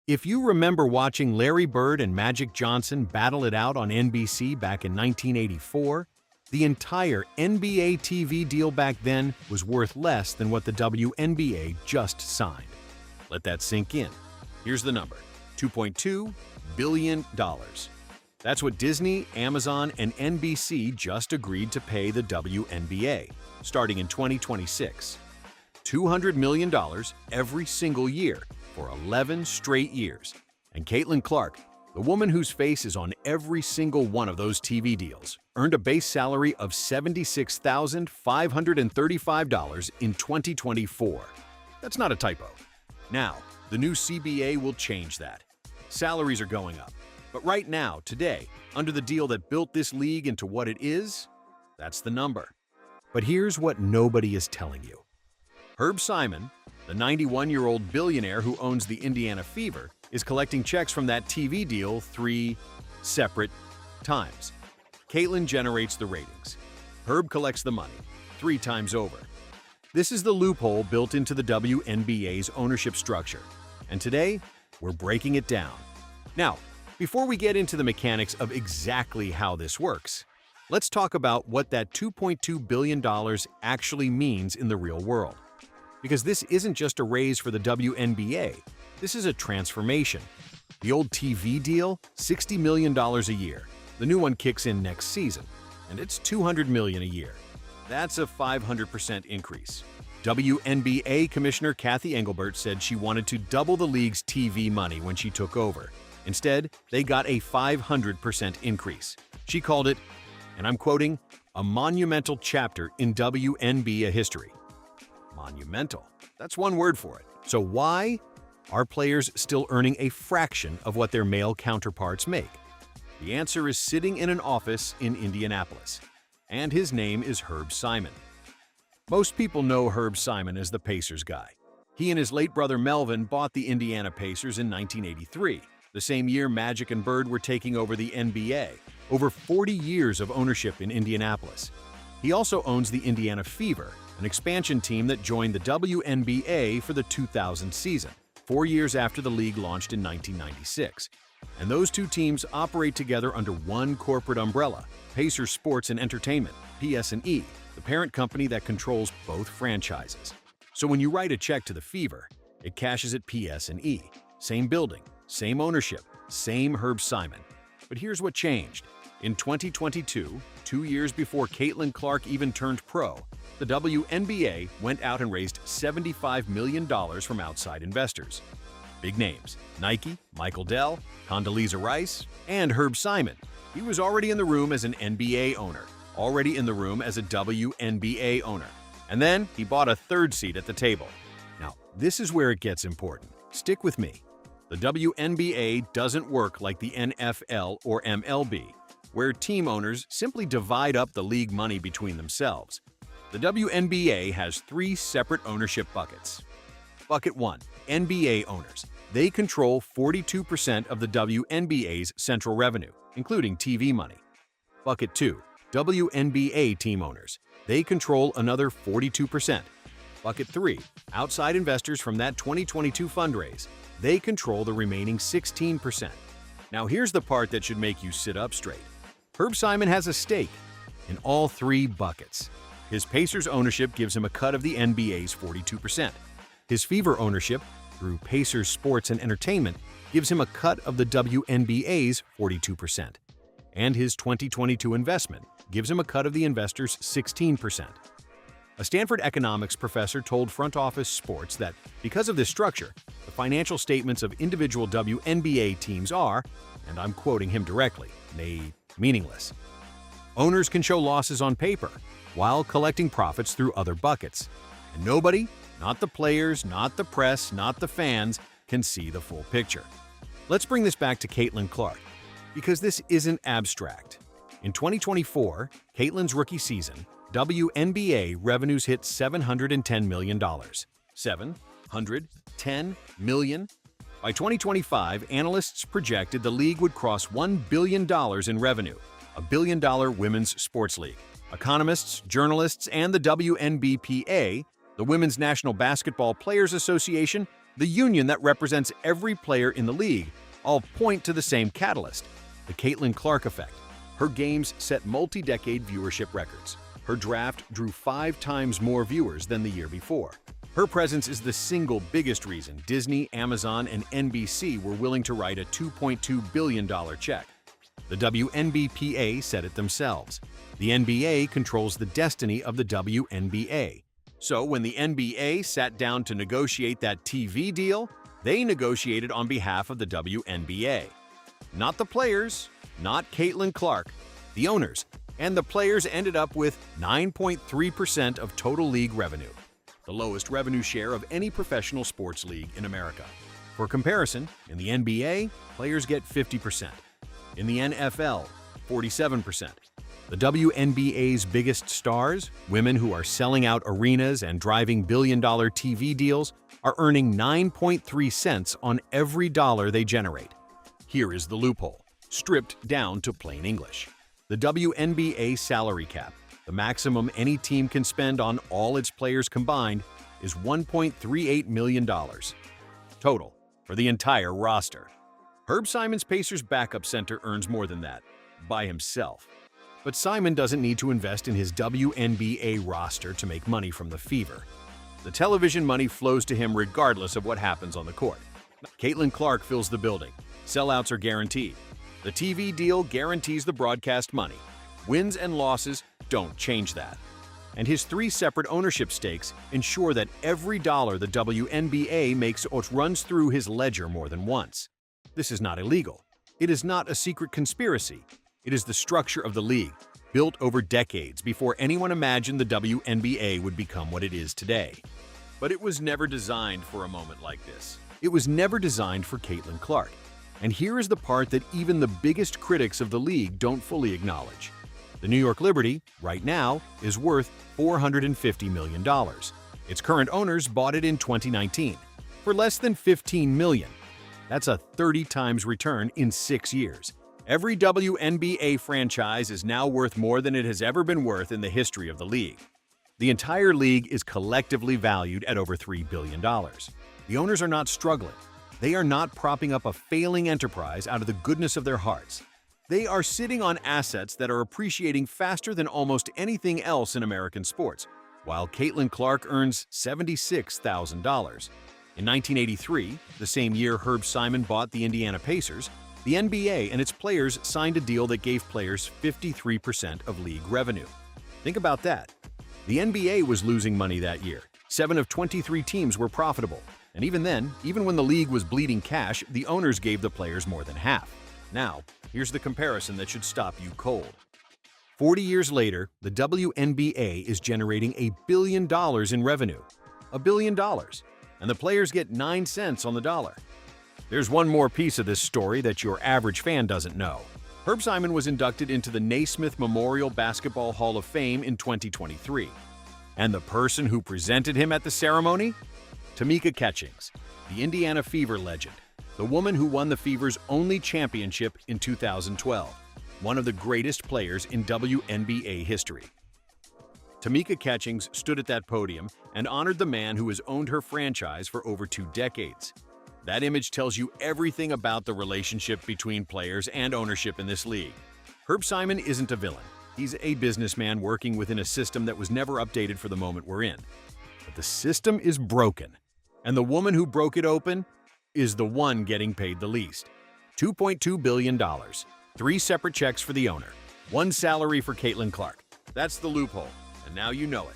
If you remember watching Larry Bird and Magic Johnson battle it out on NBC back in 1984, the entire NBA TV deal back then was worth less than what the WNBA just signed. Let that sink in. Here's the number: $2.2 billion. That's what Disney, Amazon, and NBC just agreed to pay the WNBA, starting in 2026. $200 million every single year for 11 straight years. And Caitlin Clark, the woman whose face is on every single one of those TV deals, earned a base salary of $76,535 in 2024. That's not a typo. Now, the new CBA will change that. Salaries are going up. But right now, today, under the deal that built this league into what it is, that's the number. But here's what nobody is telling you. Herb Simon, the 91-year-old billionaire who owns the Indiana Fever, is collecting checks from that TV deal 3 separate times. Caitlin generates the ratings. Herb collects the money 3 times over. This is the loophole built into the WNBA's ownership structure. And today, we're breaking it down. Now, before we get into the mechanics of exactly how this works, let's talk about what that $2.2 billion actually means in the real world. Because this isn't just a raise for the WNBA, this is a transformation. The old TV deal, $60 million a year. The new one kicks in next season, and it's $200 million a year. That's a 500% increase. WNBA Commissioner Kathy Engelbert said she wanted to double the league's TV money when she took over. Instead, they got a 500% increase. She called it, and I'm quoting, "a monumental chapter in WNBA history." Monumental. That's one word for it. So why are players still earning a fraction of what their male counterparts make? The answer is sitting in an office in Indianapolis. And his name is Herb Simon. Most people know Herb Simon as the Pacers guy. He and his late brother Melvin bought the Indiana Pacers in 1983, the same year Magic and Bird were taking over the NBA. Over 40 years of ownership in Indianapolis. He also owns the Indiana Fever, an expansion team that joined the WNBA for the 2000 season, 4 years after the league launched in 1996. And those two teams operate together under one corporate umbrella, Pacers Sports and Entertainment, PS&E, the parent company that controls both franchises. So when you write a check to the Fever, it cashes at PS&E. Same building, same ownership, same Herb Simon. But here's what changed. In 2022, 2 years before Caitlin Clark even turned pro, the WNBA went out and raised $75 million from outside investors. Big names: Nike, Michael Dell, Condoleezza Rice, and Herb Simon. He was already in the room as an NBA owner, already in the room as a WNBA owner. And then he bought a third seat at the table. Now, this is where it gets important. Stick with me. The WNBA doesn't work like the NFL or MLB, where team owners simply divide up the league money between themselves. The WNBA has 3 separate ownership buckets. Bucket 1, NBA owners. They control 42% of the WNBA's central revenue, including TV money. Bucket 2, WNBA team owners. They control another 42%. Bucket 3, outside investors from that 2022 fundraise. They control the remaining 16%. Now here's the part that should make you sit up straight. Herb Simon has a stake in all 3 buckets. His Pacers ownership gives him a cut of the NBA's 42%. His Fever ownership, through Pacers Sports and Entertainment, gives him a cut of the WNBA's 42%. And his 2022 investment gives him a cut of the investors' 16%. A Stanford economics professor told Front Office Sports that because of this structure, the financial statements of individual WNBA teams are, and I'm quoting him directly, made meaningless. Owners can show losses on paper while collecting profits through other buckets. And nobody, not the players, not the press, not the fans, can see the full picture. Let's bring this back to Caitlin Clark, because this isn't abstract. In 2024, Caitlin's rookie season, WNBA revenues hit $710 million. $710 million? By 2025, analysts projected the league would cross $1 billion in revenue, a billion-dollar women's sports league. Economists, journalists, and the WNBPA, the Women's National Basketball Players Association, the union that represents every player in the league, all point to the same catalyst, the Caitlin Clark effect. Her games set multi-decade viewership records. Her draft drew 5 times more viewers than the year before. Her presence is the single biggest reason Disney, Amazon, and NBC were willing to write a $2.2 billion check. The WNBPA said it themselves. The NBA controls the destiny of the WNBA. So when the NBA sat down to negotiate that TV deal, they negotiated on behalf of the WNBA. Not the players, not Caitlin Clark, the owners, and the players ended up with 9.3% of total league revenue, the lowest revenue share of any professional sports league in America. For comparison, in the NBA, players get 50%. In the NFL, 47%. The WNBA's biggest stars, women who are selling out arenas and driving billion-dollar TV deals, are earning 9.3 cents on every dollar they generate. Here is the loophole, stripped down to plain English. The WNBA salary cap, the maximum any team can spend on all its players combined, is $1.38 million total for the entire roster. Herb Simon's Pacers backup center earns more than that, by himself. But Simon doesn't need to invest in his WNBA roster to make money from the fever. The television money flows to him regardless of what happens on the court. Caitlin Clark fills the building. Sellouts are guaranteed. The TV deal guarantees the broadcast money. Wins and losses don't change that. And his 3 separate ownership stakes ensure that every dollar the WNBA makes runs through his ledger more than once. This is not illegal. It is not a secret conspiracy. It is the structure of the league, built over decades before anyone imagined the WNBA would become what it is today. But it was never designed for a moment like this. It was never designed for Caitlin Clark. And here is the part that even the biggest critics of the league don't fully acknowledge. The New York Liberty, right now, is worth $450 million. Its current owners bought it in 2019 for less than $15 million. That's a 30 times return in 6 years. Every WNBA franchise is now worth more than it has ever been worth in the history of the league. The entire league is collectively valued at over $3 billion. The owners are not struggling. They are not propping up a failing enterprise out of the goodness of their hearts. They are sitting on assets that are appreciating faster than almost anything else in American sports, while Caitlin Clark earns $76,000. In 1983, the same year Herb Simon bought the Indiana Pacers, the NBA and its players signed a deal that gave players 53% of league revenue. Think about that. The NBA was losing money that year. 7 of 23 teams were profitable. And even then, even when the league was bleeding cash, the owners gave the players more than half. Now, here's the comparison that should stop you cold. 40 years later, the WNBA is generating $1 billion in revenue. $1 billion. And the players get 9 cents on the dollar. There's one more piece of this story that your average fan doesn't know. Herb Simon was inducted into the Naismith Memorial Basketball Hall of Fame in 2023. And the person who presented him at the ceremony? Tamika Catchings, the Indiana Fever legend, the woman who won the Fever's only championship in 2012, one of the greatest players in WNBA history. Tamika Catchings stood at that podium and honored the man who has owned her franchise for over 2 decades. That image tells you everything about the relationship between players and ownership in this league. Herb Simon isn't a villain. He's a businessman working within a system that was never updated for the moment we're in. But the system is broken, and the woman who broke it open is the one getting paid the least. $2.2 billion, 3 separate checks for the owner, 1 salary for Caitlin Clark. That's the loophole, and now you know it.